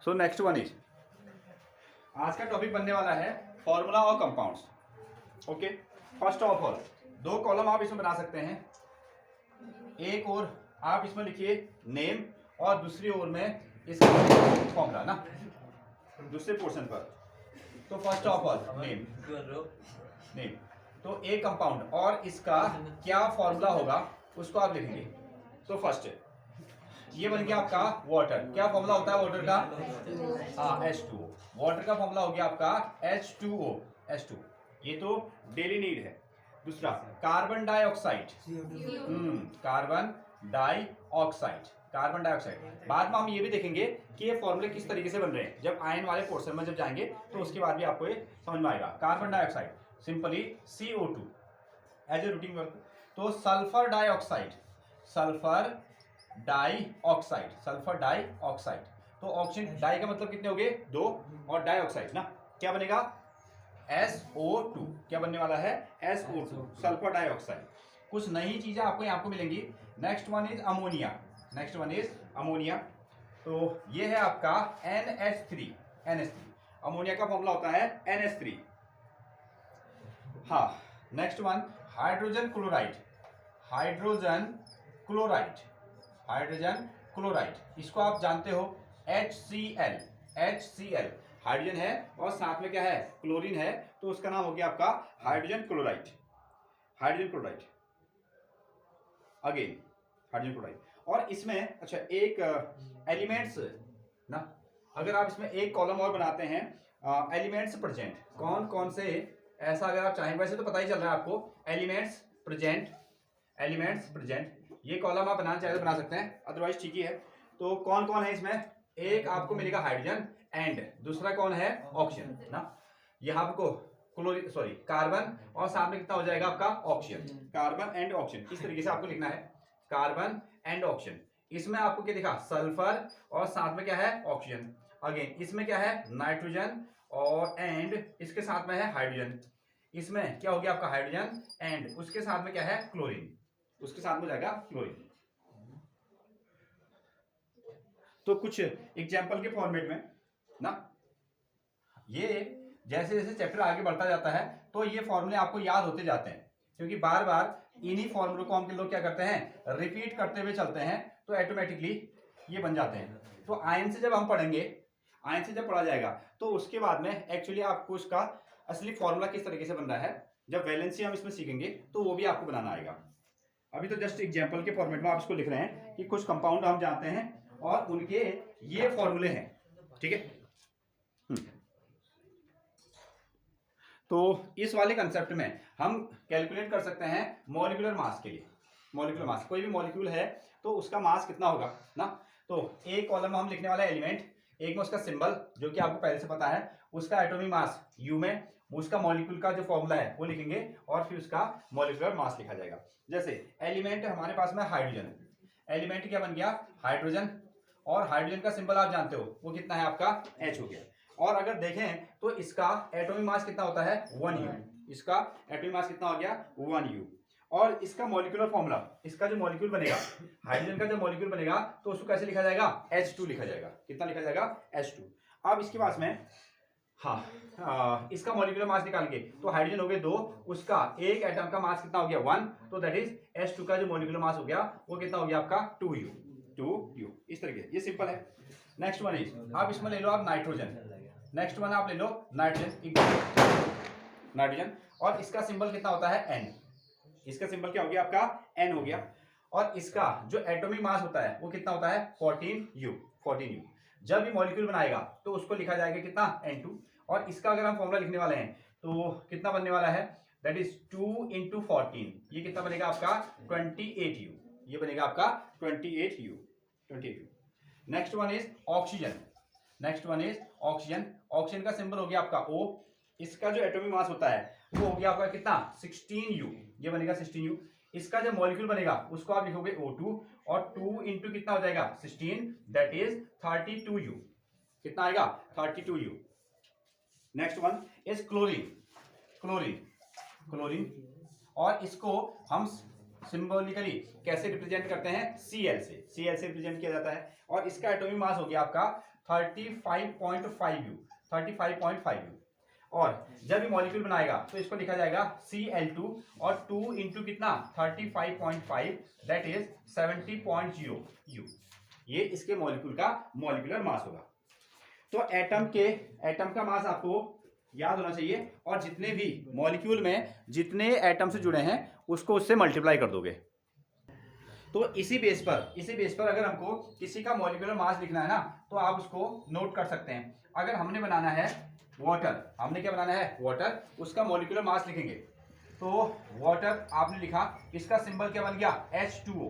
So next one is, आज का topic बनने वाला है फॉर्मूला और compounds. Okay, first of all दो कॉलम आप इसमें बना सकते हैं, एक और आप इसमें लिखिए नेम और दूसरी ओर में इसका फॉर्मूला ना, दूसरे पोर्शन पर। तो first of all name, name तो एक कंपाउंड और इसका क्या फॉर्मूला होगा उसको आप लिखेंगे। तो फर्स्ट ये बन गया आपका वाटर, क्या फॉर्मूला होता है वाटर का? हाँ, H2O। वाटर का फॉर्मूला हो गया आपका H2O, H2। ये तो डेली नीड है। दूसरा carbon dioxide, carbon dioxide, carbon dioxide. बाद में हम ये भी देखेंगे कि ये फॉर्मूले किस तरीके से बन रहे हैं, जब आयन वाले पोर्शन में जब जाएंगे तो उसके बाद भी आपको ये समझ में आएगा। Carbon dioxide simply CO2 as a routine work. तो sulphur dioxide, sulphur dioxide, sulphur dioxide. तो ऑक्सीजन डाई का मतलब कितने हो गए? दो, और डाइऑक्साइड ना क्या बनेगा? SO2। क्या बनने वाला है? SO2, sulphur dioxide. कुछ नई चीजें आपको यहाँ पर मिलेंगी। Next one is ammonia, next one is ammonia. तो ये है आपका NH3, NH3। अमोनिया का फॉर्मूला होता है NH3। हाँ, next one hydrogen chloride, hydrogen chloride, hydrogen chloride. इसको आप जानते हो HCl, HCl हाइड्रोजन है और साथ में क्या है? क्लोरीन है, तो उसका नाम हो गया आपका hydrogen chloride, hydrogen chloride. Again hydrogen chloride. और इसमें अच्छा एक एलिमेंट्स ना, अगर आप इसमें एक कॉलम और बनाते हैं एलिमेंट्स प्रेजेंट, कौन कौन से, ऐसा अगर आप चाहें, वैसे तो पता ही चल रहा है आपको, एलिमेंट्स प्रेजेंट, एलिमेंट्स प्रेजेंट। ये कॉलम आप बनाना चाहे तो बना सकते हैं, अदरवाइज ठीक ही है। तो कौन कौन है इसमें? एक आपको मिलेगा हाइड्रोजन एंड दूसरा कौन है? ऑक्सीजन ना। यहाँ आपको क्लोरीन सॉरी कार्बन और साथ में कितना हो जाएगा आपका? ऑक्सीजन। कार्बन एंड ऑक्सीजन इस तरीके से आपको लिखना है, कार्बन एंड ऑक्सीजन। इसमें आपको क्या दिखा? सल्फर और साथ में क्या है? ऑक्सीजन। अगेन इसमें क्या है? नाइट्रोजन और एंड इसके साथ में है हाइड्रोजन। इसमें क्या हो गया आपका? हाइड्रोजन एंड उसके साथ में क्या है? क्लोरीन, उसके साथ में जाएगा क्लोरीन। तो कुछ एग्जाम्पल के फॉर्मेट में ना, ये जैसे जैसे चैप्टर आगे बढ़ता जाता है तो ये फॉर्मूले आपको याद होते जाते हैं, क्योंकि बार बार इन्हीं फॉर्मूलों को हम लोग क्या करते हैं? रिपीट करते हुए चलते हैं, तो ऑटोमेटिकली ये बन जाते हैं। तो आयन से जब हम पढ़ेंगे, आयन से जब पढ़ा जाएगा तो उसके बाद में एक्चुअली आपको उसका असली फॉर्मूला किस तरीके से बन रहा है, जब वैलेंसी हम इसमें सीखेंगे तो वो भी आपको बनाना आएगा। अभी तो जस्ट एग्जाम्पल के फॉर्मेट में आप इसको लिख रहे हैं कि कुछ कंपाउंड हम जानते हैं और उनके ये फॉर्मूले हैं, ठीक है। तो इस वाले कंसेप्ट में हम कैलकुलेट कर सकते हैं मॉलिक्यूलर मास के लिए। मॉलिक्यूलर मास, कोई भी मॉलिक्यूल है तो उसका मास कितना होगा ना। तो एक कॉलम में हम लिखने वाला एलिमेंट, एक में उसका सिंबल जो कि आपको पहले से पता है, उसका एटॉमिक मास U में, उसका मॉलिक्यूल का जो फॉर्मूला है वो लिखेंगे और फिर उसका मॉलिक्यूलर मास लिखा जाएगा। जैसे एलिमेंट हमारे पास में हाइड्रोजन, एलिमेंट क्या बन गया? हाइड्रोजन, और हाइड्रोजन का सिंबल आप जानते हो वो कितना है आपका? H हो गया। और अगर देखें तो इसका एटॉमिक मास कितना होता है? 1U। इसका एटॉमिक मास कितना हो गया? 1U। और इसका मॉलिक्यूलर फॉर्मूला, इसका जो मॉलिक्यूल बनेगा, हाइड्रोजन का जो मॉलिक्यूल बनेगा तो उसको कैसे लिखा जाएगा? H2 लिखा जाएगा। कितना लिखा जाएगा? H2। अब इसके पास में इसका मॉलिक्यूलर मास निकाल के, तो हाइड्रोजन हो गए 2, उसका एक एटम का मास कितना हो गया? 1। तो दैट इज H2 का जो मॉलिक्यूलर मास हो गया वो कितना हो गया आपका? 2U, 2U। इस तरीके, ये सिंपल है। नेक्स्ट वन इज, आप इसमें ले लो आप नाइट्रोजन, नेक्स्ट वन आप ले लो नाइट्रोजन, नाइट्रोजन, और इसका सिंबल कितना होता है? N। इसका सिंबल क्या हो गया आपका? N हो गया। और इसका जो एटॉमिक मास होता है वो कितना होता है? 14U, 14U। जब भी मॉलिक्यूल बनाएगा तो उसको लिखा जाएगा कितना? N2। और इसका अगर हम फॉर्मूला लिखने वाले हैं तो कितना बनने वाला है? That is 2 × 14। ये कितना बनेगा आपका? 28U। ये बनेगा आपका 28U, 28U। Next one is oxygen, next one is oxygen. Oxygen का सिंबल हो गया आपका O। इसका जो एटॉमिक मास होता है वो हो गया आपका कितना? 16U। ये बनेगा 16U। इसका जो मॉलिक्यूल बनेगा उसको आप लिखोगे O2, और 2 × कितना हो जाएगा? 16, दैट इज 32U। कितना आएगा? 32U। Next one is chlorine, chlorine, chlorine. और इसको हम सिंबॉलिकली कैसे रिप्रेजेंट करते हैं? Cl से, Cl से रिप्रेजेंट किया जाता है। और इसका एटॉमिक मास हो गया आपका 35.5 U, 35.5 U। और जब ये मॉलिक्यूल बनाएगा तो इसको लिखा जाएगा Cl2 और 2 इंटू कितना 35.5 दैट इज 70.0 U। ये इसके मॉलिक्यूल का मॉलिक्यूलर मास होगा। तो एटम का मास आपको याद होना चाहिए, और जितने भी मॉलिक्यूल में जितने एटम से जुड़े हैं उसको उससे मल्टीप्लाई कर दोगे। तो इसी बेस पर अगर हमको किसी का मॉलिक्यूलर मास लिखना है ना, तो आप उसको नोट कर सकते हैं। अगर हमने बनाना है वाटर, हमने क्या बनाना है वाटर, उसका मॉलिक्यूलर मास लिखेंगे। तो वाटर आपने लिखा, इसका सिंबल क्या बन गया H2O,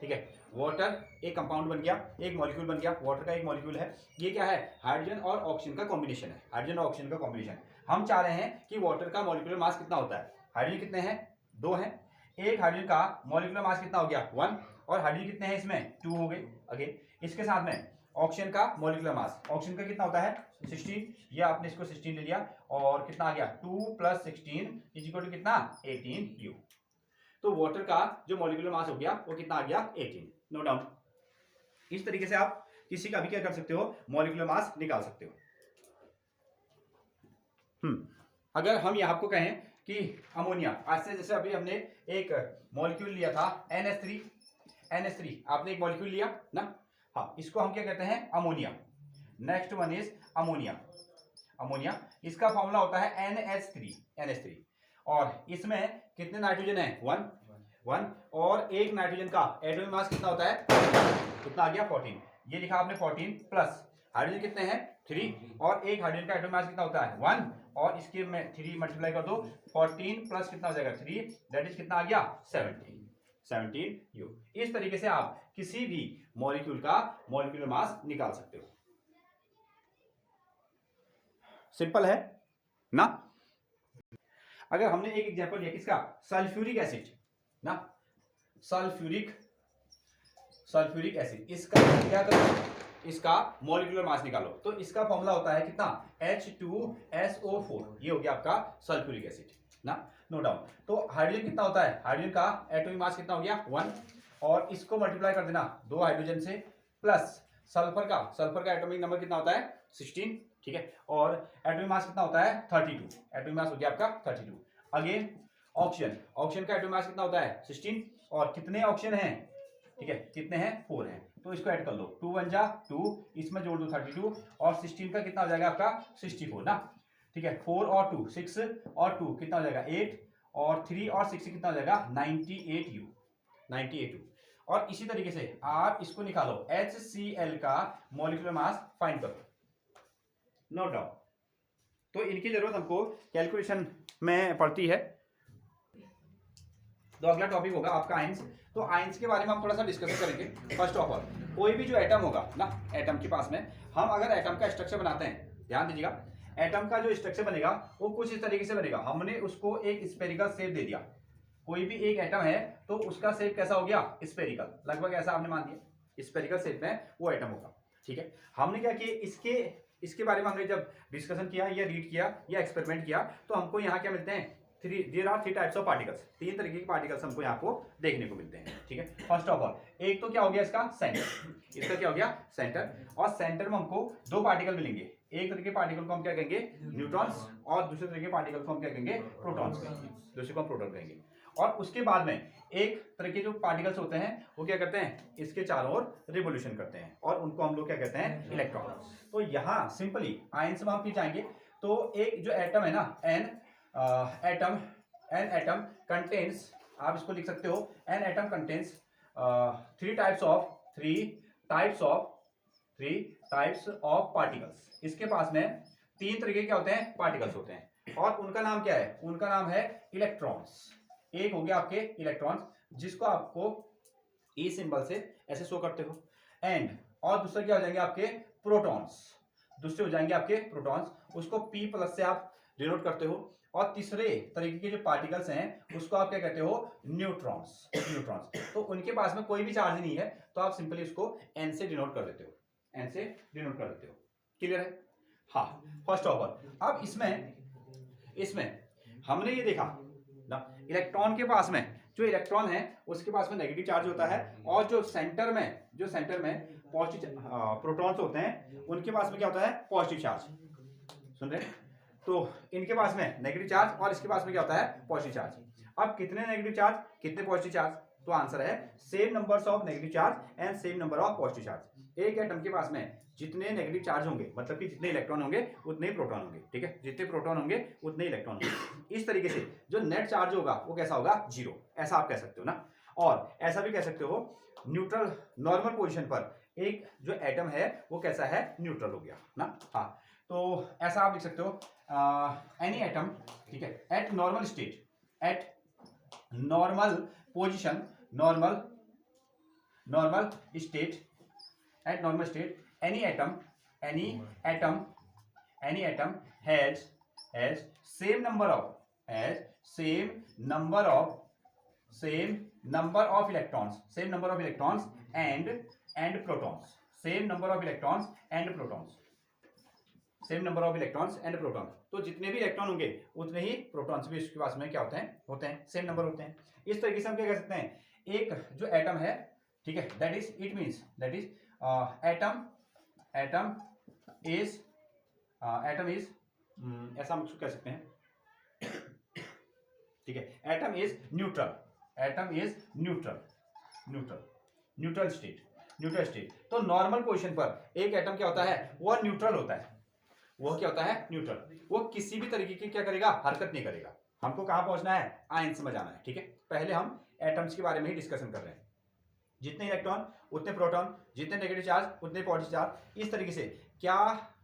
ठीक है। वाटर एक कंपाउंड बन गया, एक मॉलिक्यूल बन गया, वाटर का एक मॉलिक्यूल है। ये क्या है हाइड्रोजन और ऑक्सीजन का कॉम्बिनेशन है, हाइड्रोजन और ऑक्सीजन का कॉम्बिनेशन। हम चाह रहे हैं कि वाटर का मॉलिक्यूलर मास कितना होता है। हाइड्रोजन कितने हैं 2 हैं, एक हाइड्रोजन का मॉलिक्यूलर मास कितना हो गया 1, और हाइड्रोजन कितने हैं इसमें 2 हो गए। अगेन इसके साथ में ऑक्सीजन का मॉलिक्यूलर मास, ऑक्सीजन का कितना होता है 16, ये आपने इसको 16 ले लिया, और कितना आ गया 2 + 16 = कितना 18 U। तो वाटर का जो मॉलिक्यूलर मास हो गया वो कितना आ गया 18, नो डाउट। इस तरीके से आप किसी का भी क्या कर सकते हो मॉलिक्यूलर मास निकाल सकते हो। अगर हम यहाँ आपको कहें कि अमोनिया, आज से जैसे अभी हमने एक मॉलिक्यूल लिया था NH3 आपने एक मॉलिक्यूल लिया ना, हाँ इसको हम क्या कहते हैं ammonia. Next one is ammonia, इसका फॉर्मूला होता है NH3, और इसमें कितने नाइट्रोजन है 1, और एक नाइट्रोजन का एटॉमिक मास कितना होता है कितना आ गया 14, ये लिखा आपने 14 प्लस हाइड्रोजन कितने हैं 3, और एक हाइड्रोजन का एटॉमिक मास कितना होता है 1, और इसके में 3 मल्टीप्लाई कर दो, 14 प्लस कितना हो जाएगा 3, दैट इज कितना आ गया 17 U। इस तरीके से आप किसी भी मॉलिक्यूल का मॉलिक्यूलर मास निकाल सकते हो। सिंपल है ना। अगर हमने एक एग्जांपल लिया किसका सल्फ्यूरिक एसिड ना, सल्फ्यूरिक एसिड, इसका क्या करो इसका मॉलिक्यूलर मास निकालो। तो इसका फॉर्मूला होता है कितना H2SO4, ये हो गया आपका सल्फ्यूरिक एसिड ना, नो डाउट। तो हाइड्रोजन कितना होता है, हाइड्रोजन का एटॉमिक मास कितना हो गया 1, और इसको मल्टीप्लाई कर देना 2 हाइड्रोजन से, प्लस सल्फर का एटॉमिक नंबर कितना होता है 16, ठीक है, और एटॉमिक मास कितना होता है 32, एटॉमिक मास हो गया आपका 32। अगेन ऑक्सीजन का एटॉमिक मास कितना होता है 16, और कितने ऑक्सीजन हैं, ठीक है कितने हैं 4 हैं, तो इसको ऐड कर लो, 2 × 1 = 2, इसमें जोड़ दो 32, और 16 का कितना हो जाएगा आपका 64 ना, ठीक है। 4 और 2 6 और 2 कितना हो जाएगा 8, और 3 और 6 कितना हो जाएगा 98 U। और इसी तरीके से आप इसको निकालो HCl का मॉलिक्यूलर मास फाइंड करो, नो डाउट। तो इनकी जरूरत हमको कैलकुलेशन में पड़ती है। तो अगला टॉपिक होगा आपका आयंस। तो आयंस के बारे में हम थोड़ा सा डिस्कस करेंगे। फर्स्ट ऑफ ऑल कोई भी जो एटम होगा ना, एटम के पास में हम अगर एटम का स्ट्रक्चर बनाते हैं, ध्यान दीजिएगा, एटम का जो स्ट्रक्चर बनेगा वो कुछ इस तरीके से बनेगा। हमने उसको एक स्फेरिकल शेप दे दिया, कोई भी एक एटम है तो उसका शेप कैसा हो गया स्फेरिकल, लगभग ऐसा आपने मान दिया स्फेरिकल शेप में वो एटम होगा, ठीक है। हमने क्या किया इसके बारे में हमने जब डिस्कशन किया या रीड किया या एक्सपेरिमेंट किया, तो हमको यहाँ क्या मिलते हैं there are 3 types of particles, 3 तरीके के पार्टिकल्स हमको यहाँ को देखने को मिलते हैं, ठीक है। फर्स्ट ऑफ ऑल एक तो क्या हो गया इसका सेंटर, इसका क्या हो गया सेंटर, और सेंटर में हमको 2 पार्टिकल मिलेंगे। एक तरह के पार्टिकल को हम क्या कहेंगे न्यूट्रॉन्स, और दूसरे तरह के पार्टिकल को हम क्या कहेंगे प्रोटॉन्स कहेंगे, दूसरे को हम प्रोटॉन कहेंगे। और उसके बाद में एक तरह के जो पार्टिकल्स होते हैं वो क्या करते हैं इसके चारों ओर रिवोल्यूशन करते हैं, और उनको हम लोग क्या कहते हैं इलेक्ट्रॉन। तो यहाँ सिंपली आयंस में हम फिर जाएंगे, तो एक जो एटम है ना एन एटम कंटेन्स, आप इसको लिख सकते हो an atom contains 3 types of particles. इसके पास में 3 तरीके क्या होते हैं पार्टिकल्स होते हैं, और उनका नाम क्या है, उनका नाम है इलेक्ट्रॉन्स। एक हो गया आपके इलेक्ट्रॉन्स जिसको आपको ई सिंबल से ऐसे शो करते हो, एंड और दूसरे क्या हो जाएंगे आपके प्रोटॉन्स, दूसरे हो जाएंगे आपके प्रोटॉन्स, उसको P+ से आप डिनोट करते हो। और तीसरे तरीके के जो पार्टिकल्स हैं उसको आप क्या कहते हो न्यूट्रॉन्स। तो उनके पास में कोई भी चार्ज नहीं है, तो आप सिंपली उसको N से डिनोट कर देते हो, क्लियर है। हाँ, फर्स्ट ऑफ ऑल अब इसमें हमने ये देखा ना, इलेक्ट्रॉन के पास में जो इलेक्ट्रॉन है उसके पास में नेगेटिव चार्ज होता है, और जो सेंटर में पॉजिटिव प्रोटॉन्स होते हैं उनके पास में क्या होता है पॉजिटिव चार्ज, सुन रहे हैं? तो इनके पास में नेगेटिव चार्ज और इसके पास में क्या होता है पॉजिटिव चार्ज। अब कितने नेगेटिव चार्ज कितने पॉजिटिव चार्ज, तो आंसर है same numbers of negative charge and same number of positive charge. एक एटम के पास में जितने नेगेटिव चार्ज होंगे मतलब कि जितने इलेक्ट्रॉन होंगे उतने ही प्रोटॉन होंगे, ठीक है, जितने प्रोटॉन होंगे उतने इलेक्ट्रॉन होंगे। इस तरीके से जो नेट चार्ज होगा वो कैसा होगा जीरो, ऐसा आप कह सकते हो ना। और ऐसा भी कह सकते हो न्यूट्रल नॉर्मल पोजीशन पर एक जो एटम है वो कैसा है न्यूट्रल हो गया ना। हाँ, तो ऐसा आप लिख सकते हो एनी एटम, ठीक है, eight normal state, eight normal position, normal state, eight normal state any atom has same number of electrons and protons, same number of electrons and protons, same number of electrons and proton. तो जितने भी electron होंगे उतने ही protons भी इसके पास में क्या होते हैं सेम नंबर होते हैं। इस तरीके से हम क्या कह सकते हैं एक जो एटम है, ठीक है, दैट इज एटम इज ऐसा हम कह सकते हैं, ठीक है, एटम इज न्यूट्रल स्टेट। तो नॉर्मल पोजीशन पर एक एटम क्या होता है वो न्यूट्रल होता है, वो क्या होता है न्यूट्रल, वो किसी भी तरीके की क्या करेगा हरकत नहीं करेगा। हमको कहां पहुंचना है आयंस में जाना है, ठीक है। पहले हम एटम्स के बारे में ही डिस्कशन कर रहे हैं, जितने इलेक्ट्रॉन उतने प्रोटॉन, जितने नेगेटिव चार्ज उतने पॉजिटिव चार्ज। इस तरीके से क्या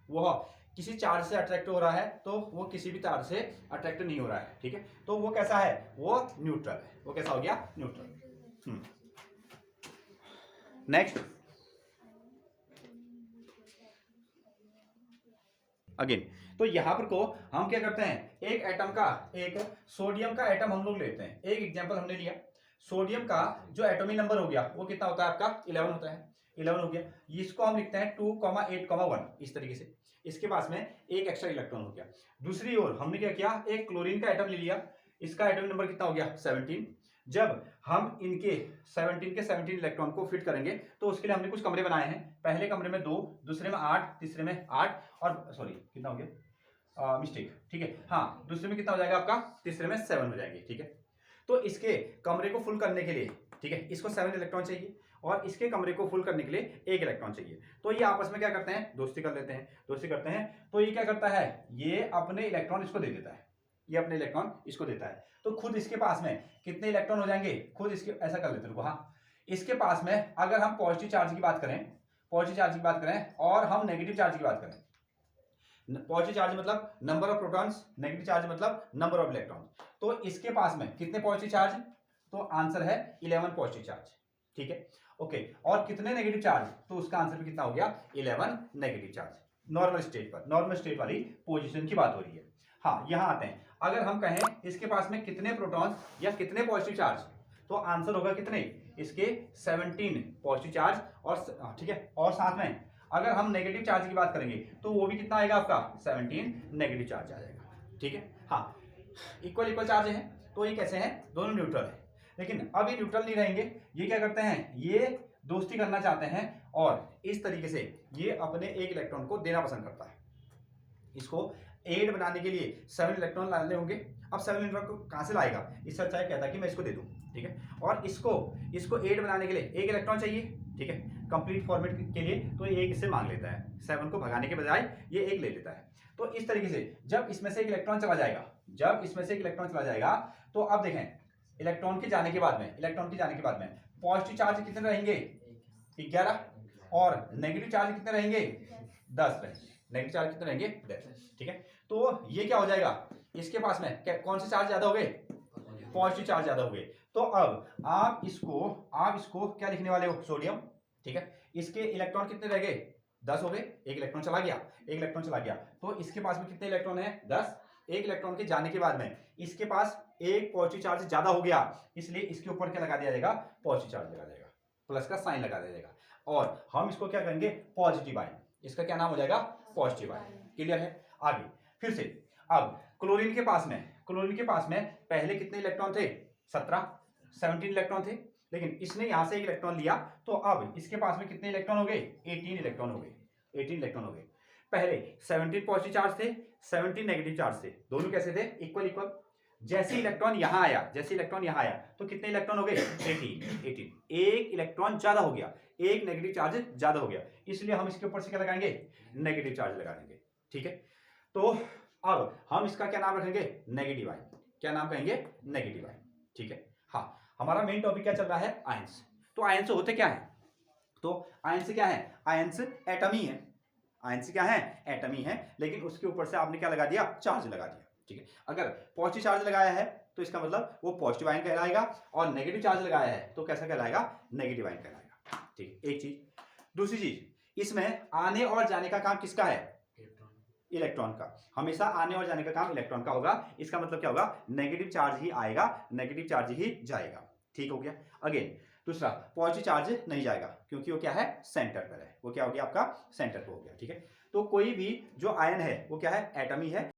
वो किसी चार्ज से अट्रैक्ट हो रहा है तो वो किसी भी चार्ज से अट्रैक्ट नहीं हो रहा है, ठीक है। तो वो कैसा है वो न्यूट्रल है, वो कैसा हो गया न्यूट्रल। नेक्स्ट अगेन, तो यहां पर को हम क्या करते हैं एक एटम का, एक सोडियम का एटम हम लोग लेते हैं। एक एग्जांपल हमने लिया, सोडियम का जो एटॉमिक नंबर हो गया वो कितना होता है आपका 11 होता है, 11 हो गया। इसको हम लिखते हैं 2, 8, 1 इस तरीके से। इसके पास में एक एक्स्ट्रा इलेक्ट्रॉन हो गया। दूसरी ओर हमने क्या किया एक क्लोरीन का एटम ले लिया, इसका एटॉमिक नंबर कितना हो गया 17। जब हम इनके 17 इलेक्ट्रॉन को फिट करेंगे तो उसके लिए हमने कुछ कमरे बनाए हैं। पहले कमरे में 2, दूसरे में 8, तीसरे में 8 और सॉरी कितना हो गया मिस्टेक, ठीक है, हाँ, दूसरे में कितना हो जाएगा आपका तीसरे में 7 हो जाएंगे, ठीक है। तो इसके कमरे को फुल करने के लिए, ठीक है, इसको 7 इलेक्ट्रॉन चाहिए और इसके कमरे को फुल करने के लिए 1 इलेक्ट्रॉन चाहिए। तो ये आपस में क्या करते हैं दोस्ती करते हैं। तो ये क्या करता है ये अपने इलेक्ट्रॉन इसको दे देता है, ये अपने इलेक्ट्रॉन इसको देता है। तो खुद इसके पास में कितने इलेक्ट्रॉन हो जाएंगे, खुद इसके ऐसा कर लेते हैं, हाँ, इसके पास में अगर हम पॉजिटिव चार्ज की बात करें और हम नेगेटिव चार्ज की बात करें, पॉजिटिव चार्ज मतलब number of protons, negative charge मतलब नंबर ऑफ इलेक्ट्रॉन। तो इसके पास में कितने पॉजिटिव चार्ज, तो आंसर है 11 पॉजिटिव चार्ज, ठीक है, ओके। और कितने नेगेटिव चार्ज, तो उसका आंसर भी कितना हो गया 11 नेगेटिव चार्ज। नॉर्मल स्टेट वाली पोजीशन की बात हो रही है। हाँ, यहां आते हैं, अगर हम कहें इसके पास में कितने प्रोटॉन्स या कितने पॉजिटिव चार्ज, तो आंसर होगा कितने इसके 17 पॉजिटिव चार्ज और, ठीक है, और साथ में अगर हम नेगेटिव चार्ज की बात करेंगे तो वो भी कितना आएगा आपका 17 नेगेटिव चार्ज आ जाएगा, ठीक है। हाँ, इक्वल चार्ज है तो ये कैसे हैं दोनों न्यूट्रल है। लेकिन अब ये न्यूट्रल नहीं रहेंगे, ये क्या करते हैं ये दोस्ती करना चाहते हैं और इस तरीके से ये अपने एक इलेक्ट्रॉन को देना पसंद करता है। इसको 8 बनाने के लिए 7 इलेक्ट्रॉन लाने होंगे। अब 7 इलेक्ट्रॉन को कहां से लाएगा, इससे अच्छा कहता है कि मैं इसको दे दूं, ठीक है। और इसको 8 बनाने के लिए 1 इलेक्ट्रॉन चाहिए, ठीक है, कंप्लीट फॉर्मेट के लिए। तो ये 1 इससे मांग लेता है, 7 को भगाने के बजाय ये 1 ले लेता है। तो इस तरीके से जब इसमें से एक इलेक्ट्रॉन चला जाएगा, तो अब देखें इलेक्ट्रॉन के जाने के बाद में पॉजिटिव चार्ज कितने रहेंगे 11 और नेगेटिव चार्ज कितने रहेंगे 10 रहेंगे, ठीक है। तो ये क्या हो जाएगा इसके पास में कौन से चार्ज ज्यादा हो गए, पॉजिटिव चार्ज ज्यादा हो गए। तो अब आप इसको क्या लिखने वाले हो सोडियम, ठीक है। इसके इलेक्ट्रॉन कितने रह गए 10 हो गए, एक इलेक्ट्रॉन चला गया। तो इसके पास में कितने इलेक्ट्रॉन है 10। एक इलेक्ट्रॉन के जाने के बाद में इसके पास एक पॉजिटिव चार्ज ज्यादा हो गया, इसलिए इसके ऊपर क्या लगा दिया जाएगा पॉजिटिव चार्ज लगा जाएगा, प्लस का साइन लगा दिया जाएगा और हम इसको क्या करेंगे पॉजिटिव आयन, इसका क्या नाम हो जाएगा पॉजिटिव आयन। क्लियर है। आगे फिर से अब क्लोरीन के पास में पहले कितने इलेक्ट्रॉन थे 17 इलेक्ट्रॉन थे। लेकिन इसने यहां से एक इलेक्ट्रॉन लिया, तो अब इसके पास में कितने इलेक्ट्रॉन हो गए? 18 इलेक्ट्रॉन हो गए, 18 इलेक्ट्रॉन हो गए। पहले 17 पॉजिटिव चार्ज थे, 17 नेगेटिव चार्ज थे, दोनों कैसे थे? Equal equal. जैसे इलेक्ट्रॉन यहां आया, जैसे इलेक्ट्रॉन यहां आया तो कितने इलेक्ट्रॉन हो गए? 18। एक इलेक्ट्रॉन ज्यादा हो गया, एक नेगेटिव चार्ज ज्यादा हो गया, इसलिए हम इसके ऊपर से क्या लगाएंगे? नेगेटिव चार्ज लगा देंगे। ठीक है, तो अब हम इसका क्या नाम रखेंगे? Negative ion. क्या नाम कहेंगे? Negative ion. ठीक है, हाँ, हमारा मेन टॉपिक क्या चल रहा है? आयंस। तो आयंस होते क्या है? तो आयंस क्या है? आयंस एटम ही है। आयंस क्या है? एटम ही है, लेकिन उसके ऊपर से आपने क्या लगा दिया? चार्ज लगा दिया। ठीक है, अगर पॉजिटिव चार्ज लगाया है तो इसका मतलब वो पॉजिटिव आयन कहलाएगा, और नेगेटिव चार्ज लगाया है तो कैसा कहलाएगा? नेगेटिव आयन कहलाएगा। ठीक है, एक चीज। दूसरी चीज, इसमें आने और जाने का काम किसका है? इलेक्ट्रॉन का। हमेशा आने और जाने का काम इलेक्ट्रॉन का होगा। इसका मतलब क्या होगा? नेगेटिव चार्ज ही आएगा, नेगेटिव चार्ज ही जाएगा। ठीक हो गया। अगेन दूसरा, पॉजिटिव चार्ज नहीं जाएगा, क्योंकि वो क्या है? सेंटर पर है। वो क्या हो गया? आपका सेंटर पर हो गया। ठीक है, तो कोई भी जो आयन है वो क्या है? एटम ही है।